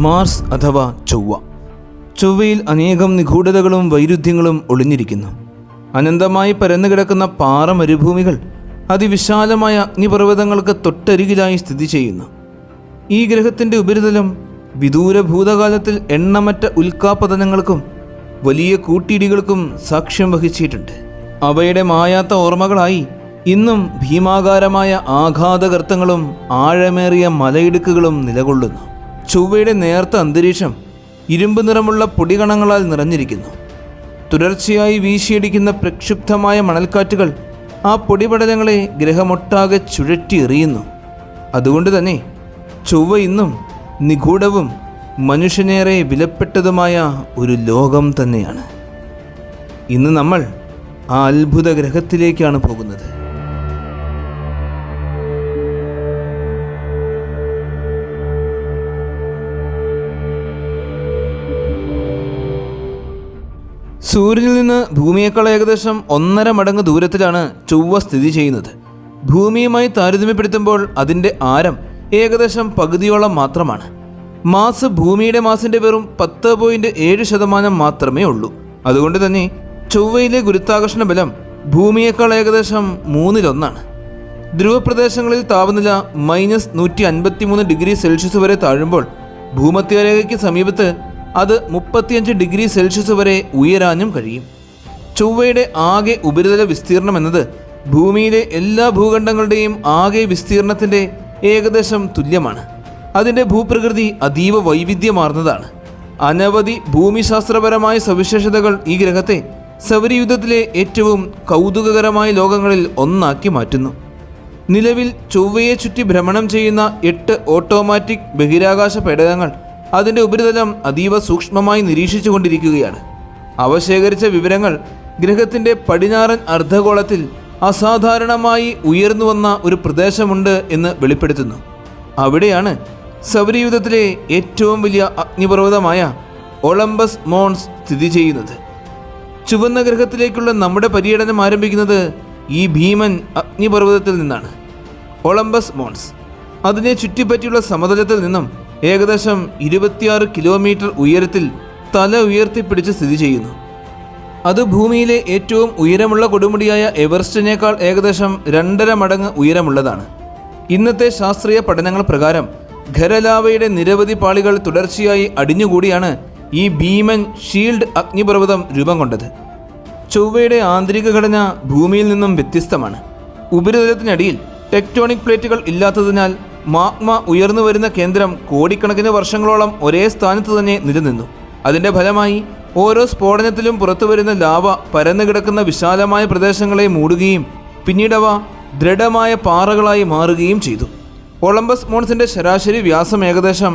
Mars അഥവാ ചൊവ്വ. ചൊവ്വയിൽ അനേകം നിഗൂഢതകളും വൈരുദ്ധ്യങ്ങളും ഒളിഞ്ഞിരിക്കുന്നു. അനന്തമായി പരന്നുകിടക്കുന്ന പാറ മരുഭൂമികൾ അതിവിശാലമായ അഗ്നിപർവ്വതങ്ങൾക്ക് തൊട്ടരികിലായി സ്ഥിതി ചെയ്യുന്നു. ഈ ഗ്രഹത്തിൻ്റെ ഉപരിതലം വിദൂര ഭൂതകാലത്തിൽ എണ്ണമറ്റ ഉൽക്കാപതനങ്ങൾക്കും വലിയ കൂട്ടിയിടികൾക്കും സാക്ഷ്യം വഹിച്ചിട്ടുണ്ട്. അവയുടെ മായാത്ത ഓർമ്മകളായി ഇന്നും ഭീമാകാരമായ ആഘാതഗർത്തങ്ങളും ആഴമേറിയ മലയിടുക്കുകളും നിലകൊള്ളുന്നു. ചൊവ്വയുടെ നേർത്ത അന്തരീക്ഷം ഇരുമ്പ് നിറമുള്ള പൊടികണങ്ങളാൽ നിറഞ്ഞിരിക്കുന്നു. തുടർച്ചയായി വീശിയടിക്കുന്ന പ്രക്ഷുബ്ധമായ മണൽക്കാറ്റുകൾ ആ പൊടിപടലങ്ങളെ ഗ്രഹമൊട്ടാകെ ചുഴറ്റി എറിയുന്നു. അതുകൊണ്ട് തന്നെ ചൊവ്വ ഇന്നും നിഗൂഢവും മനുഷ്യനേറെ വിലപ്പെട്ടതുമായ ഒരു ലോകം തന്നെയാണ്. ഇന്ന് നമ്മൾ ആ അത്ഭുത ഗ്രഹത്തിലേക്കാണ് പോകുന്നത്. സൂര്യനിൽ നിന്ന് ഭൂമിയേക്കാൾ ഏകദേശം 1.5 മടങ്ങ് ദൂരത്തിലാണ് ചൊവ്വ സ്ഥിതി ചെയ്യുന്നത്. ഭൂമിയുമായി താരതമ്യപ്പെടുത്തുമ്പോൾ അതിൻ്റെ ആരം ഏകദേശം പകുതിയോളം മാത്രമാണ്. മാസ് ഭൂമിയുടെ മാസിൻ്റെ വെറും 10.7% മാത്രമേ ഉള്ളൂ. അതുകൊണ്ട് തന്നെ ചൊവ്വയിലെ ഗുരുത്വാകർഷണ ബലം ഭൂമിയേക്കാൾ ഏകദേശം 1/3. ധ്രുവപ്രദേശങ്ങളിൽ താപനില -153°C വരെ താഴുമ്പോൾ ഭൂമധ്യരേഖയ്ക്ക് സമീപത്ത് അത് 35°C വരെ ഉയരാനും കഴിയും. ചൊവ്വയുടെ ആകെ ഉപരിതല വിസ്തീർണം എന്നത് ഭൂമിയിലെ എല്ലാ ഭൂഖണ്ഡങ്ങളുടെയും ആകെ വിസ്തീർണത്തിൻ്റെ ഏകദേശം തുല്യമാണ്. അതിൻ്റെ ഭൂപ്രകൃതി അതീവ വൈവിധ്യമാർന്നതാണ്. അനവധി ഭൂമിശാസ്ത്രപരമായ സവിശേഷതകൾ ഈ ഗ്രഹത്തെ സൗരയൂഥത്തിലെ ഏറ്റവും കൗതുകകരമായ ലോകങ്ങളിൽ ഒന്നാക്കി മാറ്റുന്നു. നിലവിൽ ചൊവ്വയെ ചുറ്റി ഭ്രമണം ചെയ്യുന്ന 8 ഓട്ടോമാറ്റിക് ബഹിരാകാശ പേടകങ്ങൾ അതിൻ്റെ ഉപരിതലം അതീവ സൂക്ഷ്മമായി നിരീക്ഷിച്ചു കൊണ്ടിരിക്കുകയാണ്. അവ ശേഖരിച്ച വിവരങ്ങൾ ഗ്രഹത്തിൻ്റെ പടിഞ്ഞാറൻ അർദ്ധഗോളത്തിൽ അസാധാരണമായി ഉയർന്നു വന്ന ഒരു പ്രദേശമുണ്ട് എന്ന് വെളിപ്പെടുത്തുന്നു. അവിടെയാണ് സൗരയൂഥത്തിലെ ഏറ്റവും വലിയ അഗ്നിപർവ്വതമായ ഒളമ്പസ് മോൺസ് സ്ഥിതി ചെയ്യുന്നത്. ചുവന്ന ഗ്രഹത്തിലേക്കുള്ള നമ്മുടെ പര്യടനം ആരംഭിക്കുന്നത് ഈ ഭീമൻ അഗ്നിപർവ്വതത്തിൽ നിന്നാണ്. ഒളമ്പസ് മോൺസ് അതിനെ ചുറ്റിപ്പറ്റിയുള്ള സമതലത്തിൽ നിന്നും ഏകദേശം 26 കിലോമീറ്റർ ഉയരത്തിൽ തല ഉയർത്തിപ്പിടിച്ച് സ്ഥിതി ചെയ്യുന്നു. അത് ഭൂമിയിലെ ഏറ്റവും ഉയരമുള്ള കൊടുമുടിയായ എവറസ്റ്റിനേക്കാൾ ഏകദേശം 2.5 മടങ്ങ് ഉയരമുള്ളതാണ്. ഇന്നത്തെ ശാസ്ത്രീയ പഠനങ്ങൾ പ്രകാരം ഖരലാവയുടെ നിരവധി പാളികൾ തുടർച്ചയായി അടിഞ്ഞുകൂടിയാണ് ഈ ഭീമൻ ഷീൽഡ് അഗ്നിപർവ്വതം രൂപം കൊണ്ടത്. ചൊവ്വയുടെ ആന്തരിക ഘടന ഭൂമിയിൽ നിന്നും വ്യത്യസ്തമാണ്. ഉപരിതലത്തിനടിയിൽ ടെക്ടോണിക് പ്ലേറ്റുകൾ ഇല്ലാത്തതിനാൽ മാഗ്മ ഉയർന്നു വരുന്ന കേന്ദ്രം കോടിക്കണക്കിന് വർഷങ്ങളോളം ഒരേ സ്ഥാനത്ത് തന്നെ നിലനിന്നു. അതിൻ്റെ ഫലമായി ഓരോ സ്ഫോടനത്തിലും പുറത്തുവരുന്ന ലാവ പരന്നുകിടക്കുന്ന വിശാലമായ പ്രദേശങ്ങളെ മൂടുകയും പിന്നീടവ ദൃഢമായ പാറകളായി മാറുകയും ചെയ്തു. ഒളമ്പസ് മോൺസിൻ്റെ ശരാശരി വ്യാസം ഏകദേശം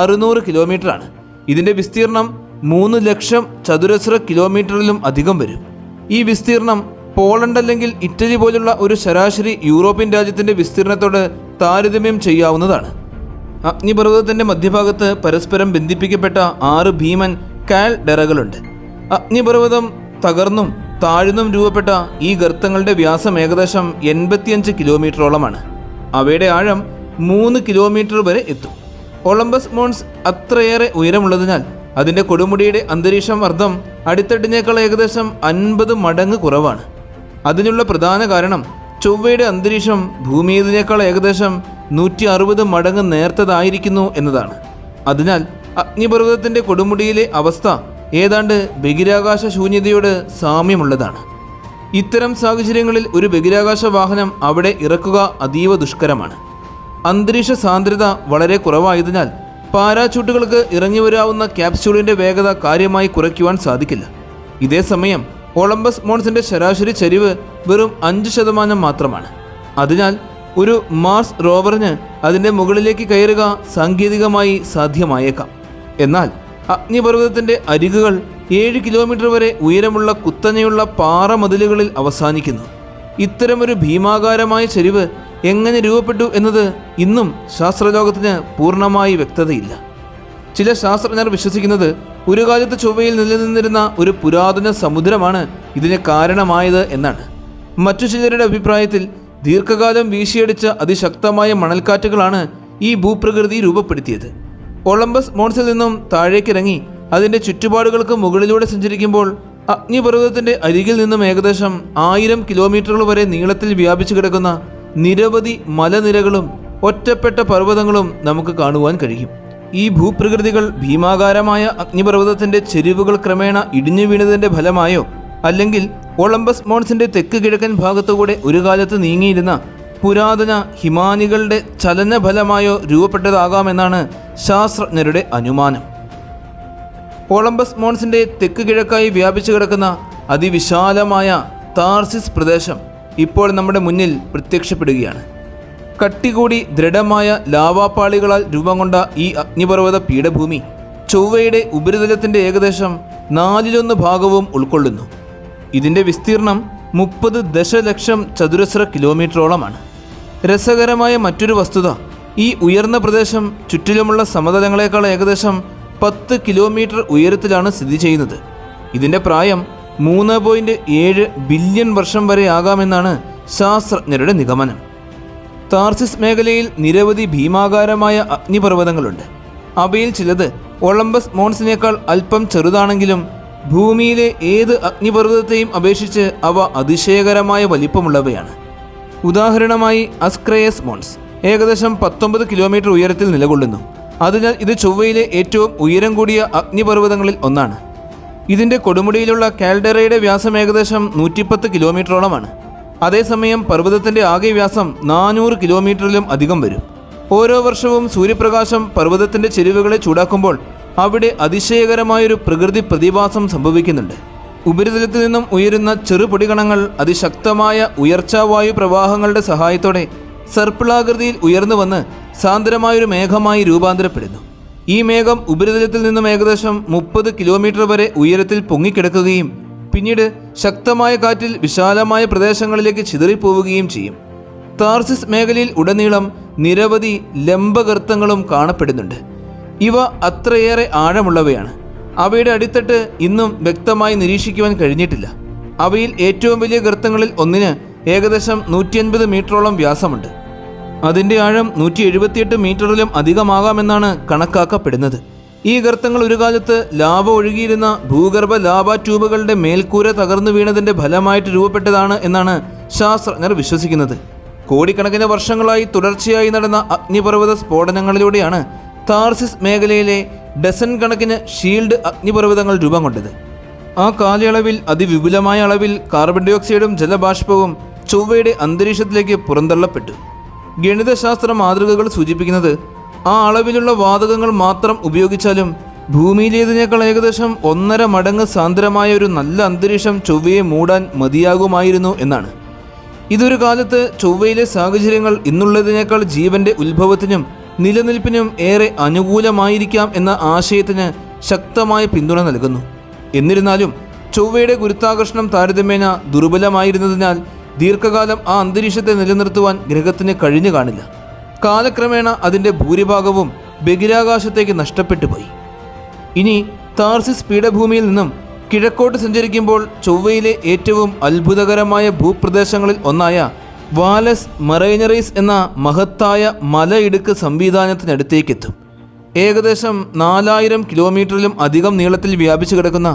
600 കിലോമീറ്ററാണ്. ഇതിൻ്റെ വിസ്തീർണം 3 ലക്ഷം ചതുരശ്ര കിലോമീറ്ററിലും അധികം വരും. ഈ വിസ്തീർണം പോളണ്ട് അല്ലെങ്കിൽ ഇറ്റലി പോലുള്ള ഒരു ശരാശരി യൂറോപ്യൻ രാജ്യത്തിൻ്റെ വിസ്തീർണത്തോട് താരതമ്യം ചെയ്യാവുന്നതാണ്. അഗ്നിപർവ്വതത്തിൻ്റെ മധ്യഭാഗത്ത് പരസ്പരം ബന്ധിപ്പിക്കപ്പെട്ട 6 ഭീമൻ കാൽഡെറകളുണ്ട്. അഗ്നിപർവ്വതം തകർന്നും താഴ്ന്നും രൂപപ്പെട്ട ഈ ഗർത്തങ്ങളുടെ വ്യാസം ഏകദേശം 85 കിലോമീറ്ററോളമാണ്. അവയുടെ ആഴം 3 കിലോമീറ്റർ വരെ എത്തും. ഒളമ്പസ് മോൺസ് അത്രയേറെ ഉയരമുള്ളതിനാൽ അതിൻ്റെ കൊടുമുടിയുടെ അന്തരീക്ഷമർദ്ദം അടിത്തട്ടിനേക്കാൾ ഏകദേശം 50 മടങ്ങ് കുറവാണ്. അതിനുള്ള പ്രധാന കാരണം ചൊവ്വയുടെ അന്തരീക്ഷം ഭൂമിയേതിനേക്കാൾ ഏകദേശം 160 മടങ്ങ് നേർത്തതായിരിക്കുന്നു എന്നതാണ്. അതിനാൽ അഗ്നിപർവ്വതത്തിൻ്റെ കൊടുമുടിയിലെ അവസ്ഥ ഏതാണ്ട് ബഹിരാകാശ ശൂന്യതയോട് സാമ്യമുള്ളതാണ്. ഇത്തരം സാഹചര്യങ്ങളിൽ ഒരു ബഹിരാകാശ വാഹനം അവിടെ ഇറക്കുക അതീവ ദുഷ്കരമാണ്. അന്തരീക്ഷ സാന്ദ്രത വളരെ കുറവായതിനാൽ പാരാച്യൂട്ടുകൾക്ക് ഇറങ്ങി വരാവുന്ന ക്യാപ്സ്യൂളിൻ്റെ വേഗത കാര്യമായി കുറയ്ക്കുവാൻ സാധിക്കില്ല. ഇതേസമയം ഒളമ്പസ് മോൺസിൻ്റെ ശരാശരി ചരിവ് വെറും 5% മാത്രമാണ്. അതിനാൽ ഒരു മാർസ് റോവറിന് അതിൻ്റെ മുകളിലേക്ക് കയറുക സാങ്കേതികമായി സാധ്യമായേക്കാം. എന്നാൽ അഗ്നിപർവ്വതത്തിൻ്റെ അരികുകൾ 7 കിലോമീറ്റർ വരെ ഉയരമുള്ള കുത്തനെയുള്ള പാറ മതിലുകളിൽ അവസാനിക്കുന്നു. ഇത്തരമൊരു ഭീമാകാരമായ ചരിവ് എങ്ങനെ രൂപപ്പെട്ടു എന്നത് ഇന്നും ശാസ്ത്രലോകത്തിന് പൂർണ്ണമായി വ്യക്തതയില്ല. ചില ശാസ്ത്രജ്ഞർ വിശ്വസിക്കുന്നത് ഒരു കാലത്ത് ചൊവ്വയിൽ നിലനിന്നിരുന്ന ഒരു പുരാതന സമുദ്രമാണ് ഇതിന് കാരണമായത് എന്നാണ്. മറ്റു ചിലരുടെ അഭിപ്രായത്തിൽ ദീർഘകാലം വീശിയടിച്ച അതിശക്തമായ മണൽക്കാറ്റുകളാണ് ഈ ഭൂപ്രകൃതി രൂപപ്പെടുത്തിയത്. ഒളമ്പസ് മോൺസിൽ നിന്നും താഴേക്കിറങ്ങി അതിൻ്റെ ചുറ്റുപാടുകൾക്ക് മുകളിലൂടെ സഞ്ചരിക്കുമ്പോൾ അഗ്നിപർവ്വതത്തിൻ്റെ അരികിൽ നിന്നും ഏകദേശം 1000 കിലോമീറ്ററുകൾ വരെ നീളത്തിൽ വ്യാപിച്ചു കിടക്കുന്ന നിരവധി മലനിരകളും ഒറ്റപ്പെട്ട പർവ്വതങ്ങളും നമുക്ക് കാണുവാൻ കഴിയും. ഈ ഭൂപ്രകൃതികൾ ഭീമാകാരമായ അഗ്നിപർവ്വതത്തിൻ്റെ ചെരിവുകൾ ക്രമേണ ഇടിഞ്ഞു വീണതിൻ്റെ ഫലമായോ അല്ലെങ്കിൽ ഒളമ്പസ് മോൺസിൻ്റെ തെക്ക് കിഴക്കൻ ഭാഗത്തുകൂടെ ഒരു കാലത്ത് നീങ്ങിയിരുന്ന പുരാതന ഹിമാനികളുടെ ചലനഫലമായോ രൂപപ്പെട്ടതാകാമെന്നാണ് ശാസ്ത്രജ്ഞരുടെ അനുമാനം. ഒളമ്പസ് മോൺസിൻ്റെ തെക്ക് കിഴക്കായി വ്യാപിച്ചു കിടക്കുന്ന അതിവിശാലമായ താർസിസ് പ്രദേശം ഇപ്പോൾ നമ്മുടെ മുന്നിൽ പ്രത്യക്ഷപ്പെടുകയാണ്. കട്ടികൂടി ദൃഢമായ ലാവാപ്പാളികളാൽ രൂപം കൊണ്ട ഈ അഗ്നിപർവ്വത പീഠഭൂമി ചൊവ്വയുടെ ഉപരിതലത്തിൻ്റെ ഏകദേശം 1/4 ഭാഗവും ഉൾക്കൊള്ളുന്നു. ഇതിൻ്റെ വിസ്തീർണം 30 ദശലക്ഷം ചതുരശ്ര കിലോമീറ്ററോളമാണ്. രസകരമായ മറ്റൊരു വസ്തുത, ഈ ഉയർന്ന പ്രദേശം ചുറ്റിലുമുള്ള സമതലങ്ങളെക്കാൾ ഏകദേശം 10 കിലോമീറ്റർ ഉയരത്തിലാണ് സ്ഥിതി ചെയ്യുന്നത്. ഇതിൻ്റെ പ്രായം 3.7 ബില്യൺ വർഷം വരെ ആകാമെന്നാണ് ശാസ്ത്രജ്ഞരുടെ നിഗമനം. താർസിസ് മേഖലയിൽ നിരവധി ഭീമാകാരമായ അഗ്നിപർവ്വതങ്ങളുണ്ട്. അവയിൽ ചിലത് ഒളമ്പസ് മോൺസിനേക്കാൾ അല്പം ചെറുതാണെങ്കിലും ഭൂമിയിലെ ഏത് അഗ്നിപർവ്വതത്തെയും അപേക്ഷിച്ച് അവ അതിശയകരമായ വലിപ്പമുള്ളവയാണ്. ഉദാഹരണമായി അസ്ക്രയസ് മോൺസ് ഏകദേശം 19 കിലോമീറ്റർ ഉയരത്തിൽ നിലകൊള്ളുന്നു. അതിനാൽ ഇത് ചൊവ്വയിലെ ഏറ്റവും ഉയരം കൂടിയ അഗ്നിപർവ്വതങ്ങളിൽ ഒന്നാണ്. ഇതിൻ്റെ കൊടുമുടിയിലുള്ള കാൽഡെറയുടെ വ്യാസം ഏകദേശം 110 കിലോമീറ്ററോളമാണ്. അതേസമയം പർവ്വതത്തിൻ്റെ ആകെ വ്യാസം 400 കിലോമീറ്ററിലും അധികം വരും. ഓരോ വർഷവും സൂര്യപ്രകാശം പർവ്വതത്തിൻ്റെ ചെരിവുകളെ ചൂടാക്കുമ്പോൾ അവിടെ അതിശയകരമായൊരു പ്രകൃതി പ്രതിഭാസം സംഭവിക്കുന്നുണ്ട്. ഉപരിതലത്തിൽ നിന്നും ഉയരുന്ന ചെറുപൊടികണങ്ങൾ അതിശക്തമായ ഉയർച്ചാവായു പ്രവാഹങ്ങളുടെ സഹായത്തോടെ സർപ്പിളാകൃതിയിൽ ഉയർന്നു വന്ന് സാന്ദ്രമായൊരു മേഘമായി രൂപാന്തരപ്പെടുന്നു. ഈ മേഘം ഉപരിതലത്തിൽ നിന്നും ഏകദേശം 30 കിലോമീറ്റർ വരെ ഉയരത്തിൽ പൊങ്ങിക്കിടക്കുകയും പിന്നീട് ശക്തമായ കാറ്റിൽ വിശാലമായ പ്രദേശങ്ങളിലേക്ക് ചിതറിപ്പോവുകയും ചെയ്യും. താർസിസ് മേഖലയിൽ ഉടനീളം നിരവധി ലംബഗർത്തങ്ങളും കാണപ്പെടുന്നുണ്ട്. ഇവ അത്രയേറെ ആഴമുള്ളവയാണ്. അവയുടെ അടിത്തട്ട് ഇന്നും വ്യക്തമായി നിരീക്ഷിക്കുവാൻ കഴിഞ്ഞിട്ടില്ല. അവയിൽ ഏറ്റവും വലിയ ഗർത്തങ്ങളിൽ ഒന്നിന് ഏകദേശം 150 മീറ്ററോളം വ്യാസമുണ്ട്. അതിൻ്റെ ആഴം 178 മീറ്ററിലും അധികമാകാമെന്നാണ് കണക്കാക്കപ്പെടുന്നത്. ഈ ഗർത്തങ്ങൾ ഒരു കാലത്ത് ലാവ ഒഴുകിയിരുന്ന ഭൂഗർഭ ലാവ ട്യൂബുകളുടെ മേൽക്കൂര തകർന്നു വീണതിൻ്റെ ഫലമായിട്ട് രൂപപ്പെട്ടതാണ് എന്നാണ് ശാസ്ത്രജ്ഞർ വിശ്വസിക്കുന്നത്. കോടിക്കണക്കിന് വർഷങ്ങളായി തുടർച്ചയായി നടന്ന അഗ്നിപർവ്വത സ്ഫോടനങ്ങളിലൂടെയാണ് താർസിസ് മേഖലയിലെ ഡസൻ കണക്കിന് ഷീൽഡ് അഗ്നിപർവ്വതങ്ങൾ രൂപം കൊണ്ടത്. ആ കാലയളവിൽ അതിവിപുലമായ അളവിൽ കാർബൺ ഡൈ ഓക്സൈഡും ജലബാഷ്പവും ചൊവ്വയുടെ അന്തരീക്ഷത്തിലേക്ക് പുറന്തള്ളപ്പെട്ടു. ഗണിതശാസ്ത്ര മാതൃകകൾ സൂചിപ്പിക്കുന്നത് ആ അളവിലുള്ള വാതകങ്ങൾ മാത്രം ഉപയോഗിച്ചാലും ഭൂമിയിലേതിനേക്കാൾ ഏകദേശം 1.5 മടങ്ങ് സാന്ദ്രമായ ഒരു നല്ല അന്തരീക്ഷം ചൊവ്വയെ മൂടാൻ മതിയാകുമായിരുന്നു എന്നാണ്. ഇതൊരു കാലത്ത് ചൊവ്വയിലെ സാഹചര്യങ്ങൾ ഇന്നുള്ളതിനേക്കാൾ ജീവന്റെ ഉത്ഭവത്തിനും നിലനിൽപ്പിനും ഏറെ അനുകൂലമായിരിക്കാം എന്ന ആശയത്തിന് ശക്തമായ പിന്തുണ നൽകുന്നു. എന്നിരുന്നാലും ചൊവ്വയുടെ ഗുരുത്വാകർഷണം താരതമ്യേന ദുർബലമായിരുന്നതിനാൽ ദീർഘകാലം ആ അന്തരീക്ഷത്തെ നിലനിർത്തുവാൻ ഗ്രഹത്തിന് കഴിഞ്ഞു കാണില്ല. കാലക്രമേണ അതിൻ്റെ ഭൂരിഭാഗവും ബഹിരാകാശത്തേക്ക് നഷ്ടപ്പെട്ടു പോയി. ഇനി താർസിസ് പീഠഭൂമിയിൽ നിന്നും കിഴക്കോട്ട് സഞ്ചരിക്കുമ്പോൾ ചൊവ്വയിലെ ഏറ്റവും അത്ഭുതകരമായ ഭൂപ്രദേശങ്ങളിൽ ഒന്നായ വാലസ് മറൈനറീസ് എന്ന മഹത്തായ മലയിടുക്ക് സംവിധാനത്തിനടുത്തേക്കെത്തും. ഏകദേശം 4000 കിലോമീറ്ററിലും അധികം നീളത്തിൽ വ്യാപിച്ചു കിടക്കുന്ന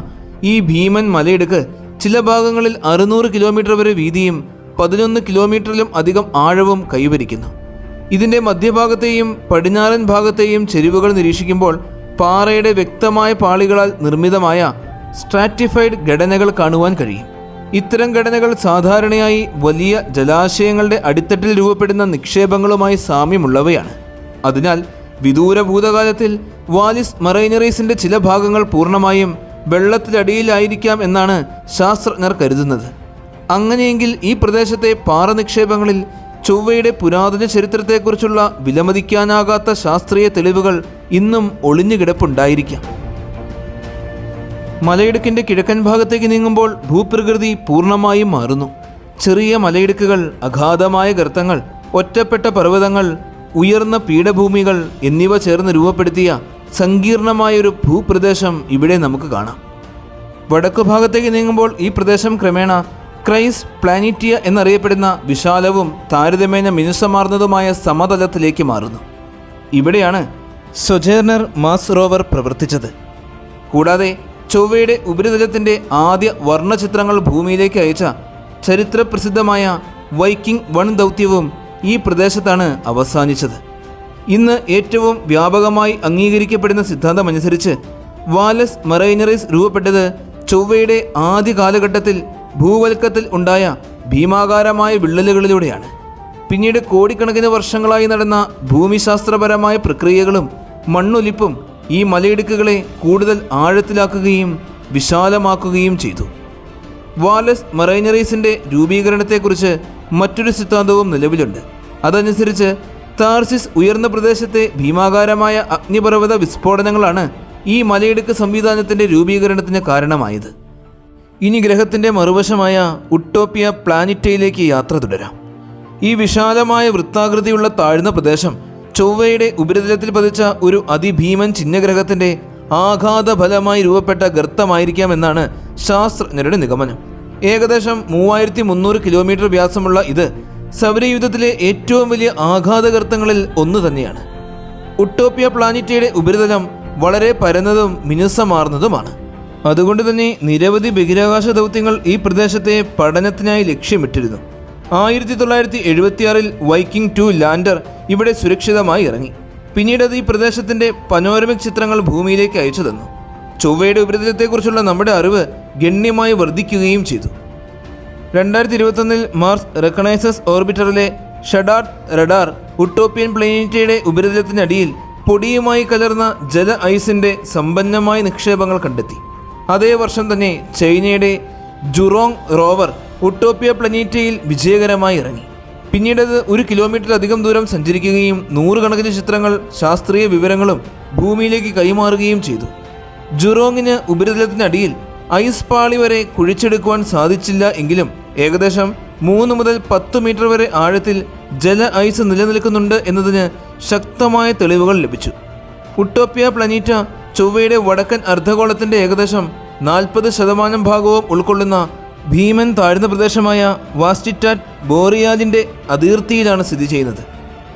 ഈ ഭീമൻ മലയിടുക്ക് ചില ഭാഗങ്ങളിൽ 600 കിലോമീറ്റർ വരെ വീതിയും 11 കിലോമീറ്ററിലും അധികം ആഴവും കൈവരിക്കുന്നു. ഇതിൻ്റെ മധ്യഭാഗത്തെയും പടിഞ്ഞാറൻ ഭാഗത്തെയും ചെരിവുകൾ നിരീക്ഷിക്കുമ്പോൾ പാറയുടെ വ്യക്തമായ പാളികളാൽ നിർമ്മിതമായ സ്ട്രാറ്റിഫൈഡ് ഘടനകൾ കാണുവാൻ കഴിയും. ഇത്തരം ഘടനകൾ സാധാരണയായി വലിയ ജലാശയങ്ങളുടെ അടിത്തട്ടിൽ രൂപപ്പെടുന്ന നിക്ഷേപങ്ങളുമായി സാമ്യമുള്ളവയാണ്. അതിനാൽ വിദൂര ഭൂതകാലത്തിൽ വാലിസ് മറൈനറീസിൻ്റെ ചില ഭാഗങ്ങൾ പൂർണ്ണമായും വെള്ളത്തിലടിയിലായിരിക്കാം എന്നാണ് ശാസ്ത്രജ്ഞർ കരുതുന്നത്. അങ്ങനെയെങ്കിൽ ഈ പ്രദേശത്തെ പാറ നിക്ഷേപങ്ങളിൽ ചൊവ്വയുടെ പുരാതന ചരിത്രത്തെക്കുറിച്ചുള്ള വിലമതിക്കാനാകാത്ത ശാസ്ത്രീയ തെളിവുകൾ ഇന്നും ഒളിഞ്ഞുകിടപ്പുണ്ടായിരിക്കാം. മലയിടുക്കിൻ്റെ കിഴക്കൻ ഭാഗത്തേക്ക് നീങ്ങുമ്പോൾ ഭൂപ്രകൃതി പൂർണ്ണമായും മാറുന്നു. ചെറിയ മലയിടുക്കുകൾ, അഗാധമായ ഗർത്തങ്ങൾ, ഒറ്റപ്പെട്ട പർവ്വതങ്ങൾ, ഉയർന്ന പീഠഭൂമികൾ എന്നിവ ചേർന്ന് രൂപപ്പെടുത്തിയ സങ്കീർണമായൊരു ഭൂപ്രദേശം ഇവിടെ നമുക്ക് കാണാം. വടക്കു ഭാഗത്തേക്ക് നീങ്ങുമ്പോൾ ഈ പ്രദേശം ക്രമേണ ക്രൈസ് പ്ലാനിറ്റിയ എന്നറിയപ്പെടുന്ന വിശാലവും താരതമ്യേന മിനുസമാർന്നതുമായ സമതലത്തിലേക്ക് മാറുന്നു. ഇവിടെയാണ് സൊജേർണർ മാസ് റോവർ പ്രവർത്തിച്ചത്. കൂടാതെ ചൊവ്വയുടെ ഉപരിതലത്തിൻ്റെ ആദ്യ വർണ്ണചിത്രങ്ങൾ ഭൂമിയിലേക്ക് അയച്ച ചരിത്രപ്രസിദ്ധമായ വൈക്കിംഗ് 1 ദൗത്യവും ഈ പ്രദേശത്താണ് അവസാനിച്ചത്. ഇന്ന് ഏറ്റവും വ്യാപകമായി അംഗീകരിക്കപ്പെടുന്ന സിദ്ധാന്തമനുസരിച്ച് വാലസ് മറൈനറീസ് രൂപപ്പെട്ടത് ചൊവ്വയുടെ ആദ്യ കാലഘട്ടത്തിൽ ഭൂവൽക്കത്തിൽ ഉണ്ടായ ഭീമാകാരമായ വിള്ളലുകളിലൂടെയാണ്. പിന്നീട് കോടിക്കണക്കിന് വർഷങ്ങളായി നടന്ന ഭൂമിശാസ്ത്രപരമായ പ്രക്രിയകളും മണ്ണൊലിപ്പും ഈ മലയിടുക്കുകളെ കൂടുതൽ ആഴത്തിലാക്കുകയും വിശാലമാക്കുകയും ചെയ്തു. വാലസ് മറൈനറീസിൻ്റെ രൂപീകരണത്തെക്കുറിച്ച് മറ്റൊരു സിദ്ധാന്തവും നിലവിലുണ്ട്. അതനുസരിച്ച് താർസിസ് ഉയർന്ന പ്രദേശത്തെ ഭീമാകാരമായ അഗ്നിപർവ്വത വിസ്ഫോടനങ്ങളാണ് ഈ മലയിടുക്ക് സംവിധാനത്തിൻ്റെ രൂപീകരണത്തിന് കാരണമായത്. ഇനി ഗ്രഹത്തിൻ്റെ മറുവശമായ ഉട്ടോപ്പിയ പ്ലാനറ്റയിലേക്ക് യാത്ര തുടരാം. ഈ വിശാലമായ വൃത്താകൃതിയുള്ള താഴ്ന്ന പ്രദേശം ചൊവ്വയുടെ ഉപരിതലത്തിൽ പതിച്ച ഒരു അതിഭീമൻ ചിഹ്നഗ്രഹത്തിൻ്റെ ആഘാതഫലമായി രൂപപ്പെട്ട ഗർത്തമായിരിക്കാമെന്നാണ് ശാസ്ത്രജ്ഞരുടെ നിഗമനം. ഏകദേശം 3300 കിലോമീറ്റർ വ്യാസമുള്ള ഇത് സൗരയൂഥത്തിലെ ഏറ്റവും വലിയ ആഘാതഗർത്തങ്ങളിൽ ഒന്ന് തന്നെയാണ്. ഉട്ടോപ്പിയ പ്ലാനറ്റയുടെ ഉപരിതലം വളരെ പരന്നതും മിനുസമാർന്നതുമാണ്. അതുകൊണ്ട് തന്നെ നിരവധി ബഹിരാകാശ ദൗത്യങ്ങൾ ഈ പ്രദേശത്തെ പഠനത്തിനായി ലക്ഷ്യമിട്ടിരുന്നു. 1976 വൈക്കിംഗ് 2 ലാൻഡർ ഇവിടെ സുരക്ഷിതമായി ഇറങ്ങി. പിന്നീട് അത് ഈ പ്രദേശത്തിൻ്റെ പനോരമിക് ചിത്രങ്ങൾ ഭൂമിയിലേക്ക് അയച്ചു തന്നു. ചൊവ്വയുടെ ഉപരിതലത്തെക്കുറിച്ചുള്ള നമ്മുടെ അറിവ് ഗണ്യമായി വർദ്ധിക്കുകയും ചെയ്തു. 2021 മാർസ് റെക്കഗ്നൈസസ് ഓർബിറ്ററിലെ ഷഡാർട്ട് റഡാർ ഉട്ടോപ്പിയൻ പ്ലാനറ്റയുടെ ഉപരിതലത്തിനടിയിൽ പൊടിയുമായി കലർന്ന ജല ഐസിൻ്റെ സമ്പന്നമായ നിക്ഷേപങ്ങൾ കണ്ടെത്തി. അതേ വർഷം തന്നെ ചൈനയുടെ ജുറോങ് റോവർ ഉട്ടോപ്പിയ പ്ലാനറ്റയിൽ വിജയകരമായി ഇറങ്ങി. പിന്നീടത് 1 കിലോമീറ്ററിലധികം ദൂരം സഞ്ചരിക്കുകയും 100 കണക്കിന് ചിത്രങ്ങൾ ശാസ്ത്രീയ വിവരങ്ങളും ഭൂമിയിലേക്ക് കൈമാറുകയും ചെയ്തു. ജുറോങ്ങിന് ഉപരിതലത്തിനടിയിൽ ഐസ് പാളി വരെ കുഴിച്ചെടുക്കുവാൻ സാധിച്ചില്ല എങ്കിലും ഏകദേശം 3 മുതൽ 10 മീറ്റർ വരെ ആഴത്തിൽ ജല ഐസ് നിലനിൽക്കുന്നുണ്ട് എന്നതിന് ശക്തമായ തെളിവുകൾ ലഭിച്ചു. ഉട്ടോപ്പിയ പ്ലാനറ്റ ചൊവ്വയുടെ വടക്കൻ അർദ്ധഗോളത്തിൻ്റെ ഏകദേശം 40% ഭാഗവും ഉൾക്കൊള്ളുന്ന ഭീമൻ താഴ്ന്ന പ്രദേശമായ വാസ്റ്റിറ്റാറ്റ് ബോറിയാലിൻ്റെ അതിർത്തിയിലാണ് സ്ഥിതി ചെയ്യുന്നത്.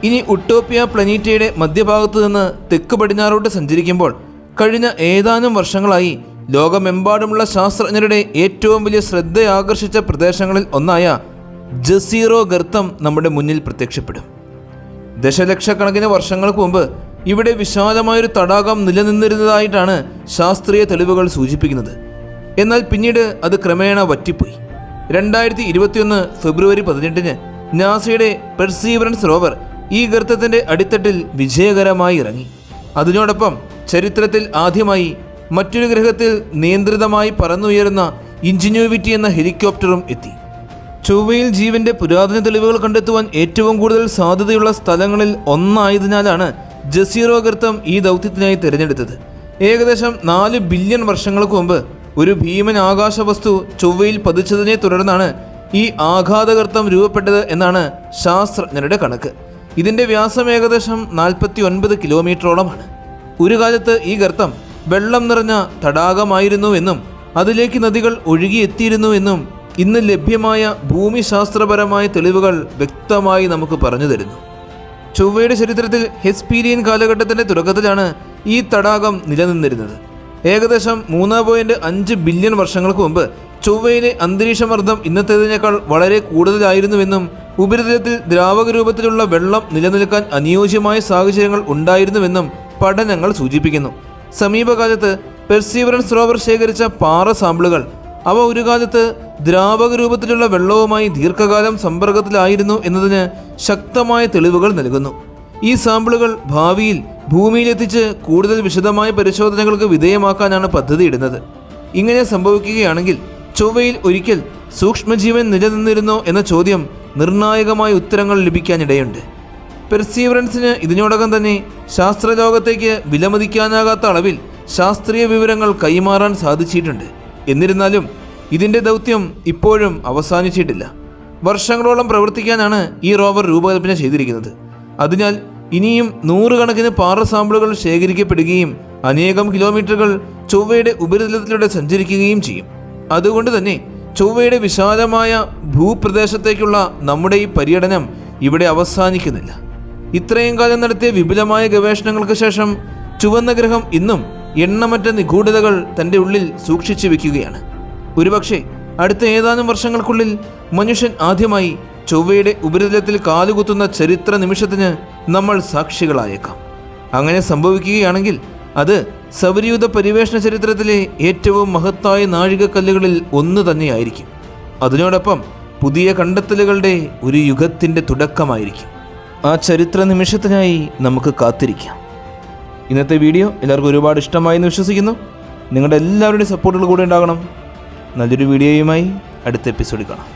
ഇനി ഉട്ടോപ്പിയ പ്ലാനറ്റയുടെ മധ്യഭാഗത്തു നിന്ന് തെക്ക് പടിഞ്ഞാറോട്ട് സഞ്ചരിക്കുമ്പോൾ കഴിഞ്ഞ ഏതാനും വർഷങ്ങളായി ലോകമെമ്പാടുമുള്ള ശാസ്ത്രജ്ഞരുടെ ഏറ്റവും വലിയ ശ്രദ്ധയാകർഷിച്ച പ്രദേശങ്ങളിൽ ഒന്നായ ജസീറോ ഗർത്തം നമ്മുടെ മുന്നിൽ പ്രത്യക്ഷപ്പെടും. ദശലക്ഷക്കണക്കിന് വർഷങ്ങൾക്ക് മുമ്പ് ഇവിടെ വിശാലമായൊരു തടാകം നിലനിന്നിരുന്നതായിട്ടാണ് ശാസ്ത്രീയ തെളിവുകൾ സൂചിപ്പിക്കുന്നത്. എന്നാൽ പിന്നീട് അത് ക്രമേണ വറ്റിപ്പോയി. 2021 ഫെബ്രുവരി 18 നാസയുടെ പെർസീവറൻസ് റോവർ ഈ ഗർത്തത്തിൻ്റെ അടിത്തട്ടിൽ വിജയകരമായി ഇറങ്ങി. അതിനോടൊപ്പം ചരിത്രത്തിൽ ആദ്യമായി മറ്റൊരു ഗ്രഹത്തിൽ നിയന്ത്രിതമായി പറന്നുയരുന്ന ഇൻജിന്യൂവിറ്റി എന്ന ഹെലികോപ്റ്ററും എത്തി. ചൊവ്വയിൽ ജീവൻ്റെ പുരാതന തെളിവുകൾ കണ്ടെത്തുവാൻ ഏറ്റവും കൂടുതൽ സാധ്യതയുള്ള സ്ഥലങ്ങളിൽ ഒന്നായതിനാലാണ് ജസീറോ ഗർത്തം ഈ ദൗത്യത്തിനായി തിരഞ്ഞെടുത്തത്. ഏകദേശം 4 ബില്യൺ വർഷങ്ങൾക്ക് മുമ്പ് ഒരു ഭീമൻ ആകാശവസ്തു ചൊവ്വയിൽ പതിച്ചതിനെ തുടർന്നാണ് ഈ ആഘാതഗർത്തം രൂപപ്പെട്ടത് എന്നാണ് ശാസ്ത്രജ്ഞരുടെ കണക്ക്. ഇതിൻ്റെ വ്യാസം ഏകദേശം 49 കിലോമീറ്ററോളമാണ്. ഒരു കാലത്ത് ഈ ഗർത്തം വെള്ളം നിറഞ്ഞ തടാകമായിരുന്നുവെന്നും അതിലേക്ക് നദികൾ ഒഴുകിയെത്തിയിരുന്നുവെന്നും ഇന്ന് ലഭ്യമായ ഭൂമിശാസ്ത്രപരമായ തെളിവുകൾ വ്യക്തമായി നമുക്ക് പറഞ്ഞു തരുന്നു. ചൊവ്വയുടെ ചരിത്രത്തിൽ ഹെസ്പീരിയൻ കാലഘട്ടത്തിൻ്റെ തുടക്കത്തിലാണ് ഈ തടാകം നിലനിന്നിരുന്നത്. ഏകദേശം 3.5 ബില്യൺ വർഷങ്ങൾക്ക് മുമ്പ് ചൊവ്വയിലെ അന്തരീക്ഷമർദ്ദം ഇന്നത്തേതിനേക്കാൾ വളരെ കൂടുതലായിരുന്നുവെന്നും ഉപരിതലത്തിൽ ദ്രാവക രൂപത്തിലുള്ള വെള്ളം നിലനിൽക്കാൻ അനുയോജ്യമായ സാഹചര്യങ്ങൾ ഉണ്ടായിരുന്നുവെന്നും പഠനങ്ങൾ സൂചിപ്പിക്കുന്നു. സമീപകാലത്ത് പെർസീവറൻസ് റോവർ ശേഖരിച്ച പാറ സാമ്പിളുകൾ അവ ഒരു കാലത്ത് ദ്രാവക രൂപത്തിലുള്ള വെള്ളവുമായി ദീർഘകാലം സമ്പർക്കത്തിലായിരുന്നു എന്നതിന് ശക്തമായ തെളിവുകൾ നൽകുന്നു. ഈ സാമ്പിളുകൾ ഭാവിയിൽ ഭൂമിയിലെത്തിച്ച് കൂടുതൽ വിശദമായ പരിശോധനകൾക്ക് വിധേയമാക്കാനാണ് പദ്ധതിയിടുന്നത്. ഇങ്ങനെ സംഭവിക്കുകയാണെങ്കിൽ ചൊവ്വയിൽ ഒരിക്കൽ സൂക്ഷ്മജീവൻ നിലനിന്നിരുന്നോ എന്ന ചോദ്യം നിർണായകമായ ഉത്തരങ്ങൾ ലഭിക്കാനിടയുണ്ട്. പെർസീവറൻസിന് ഇതിനോടകം തന്നെ ശാസ്ത്രലോകത്തേക്ക് വിലമതിക്കാനാകാത്ത അളവിൽ ശാസ്ത്രീയ വിവരങ്ങൾ കൈമാറാൻ സാധിച്ചിട്ടുണ്ട്. എന്നിരുന്നാലും ഇതിൻ്റെ ദൗത്യം ഇപ്പോഴും അവസാനിച്ചിട്ടില്ല. വർഷങ്ങളോളം പ്രവർത്തിക്കാനാണ് ഈ റോവർ രൂപകൽപ്പന ചെയ്തിരിക്കുന്നത്. അതിനാൽ ഇനിയും 100 കണക്കിന് പാറ സാമ്പിളുകൾ ശേഖരിക്കപ്പെടുകയും അനേകം കിലോമീറ്ററുകൾ ചൊവ്വയുടെ ഉപരിതലത്തിലൂടെ സഞ്ചരിക്കുകയും ചെയ്യും. അതുകൊണ്ട് തന്നെ ചൊവ്വയുടെ വിശാലമായ ഭൂപ്രദേശത്തേക്കുള്ള നമ്മുടെ ഈ പര്യടനം ഇവിടെ അവസാനിക്കുന്നില്ല. ഇത്രയും കാലം നടത്തിയ വിപുലമായ ഗവേഷണങ്ങൾക്ക് ശേഷം ചുവന്ന ഗ്രഹം ഇന്നും എണ്ണമറ്റ നിഗൂഢതകൾ തൻ്റെ ഉള്ളിൽ സൂക്ഷിച്ചു വെക്കുകയാണ്. ഒരുപക്ഷെ അടുത്ത ഏതാനും വർഷങ്ങൾക്കുള്ളിൽ മനുഷ്യൻ ആദ്യമായി ചൊവ്വയുടെ ഉപരിതലത്തിൽ കാലുകുത്തുന്ന ചരിത്ര നിമിഷത്തിന് നമ്മൾ സാക്ഷികളായേക്കാം. അങ്ങനെ സംഭവിക്കുകയാണെങ്കിൽ അത് സൗരയൂഥ പരിവേഷണ ചരിത്രത്തിലെ ഏറ്റവും മഹത്തായ നാഴികക്കല്ലുകളിൽ ഒന്ന് തന്നെയായിരിക്കും. അതിനോടൊപ്പം പുതിയ കണ്ടെത്തലുകളുടെ ഒരു യുഗത്തിൻ്റെ തുടക്കമായിരിക്കും. ആ ചരിത്ര നിമിഷത്തിനായി നമുക്ക് കാത്തിരിക്കാം. ഇന്നത്തെ വീഡിയോ എല്ലാവർക്കും ഒരുപാട് ഇഷ്ടമായി എന്ന് വിശ്വസിക്കുന്നു. നിങ്ങളുടെ എല്ലാവരുടെയും സപ്പോർട്ടുകൾ കൂടെ ഉണ്ടാകണം. നല്ലൊരു വീഡിയോയുമായി അടുത്ത എപ്പിസോഡിൽ കാണാം.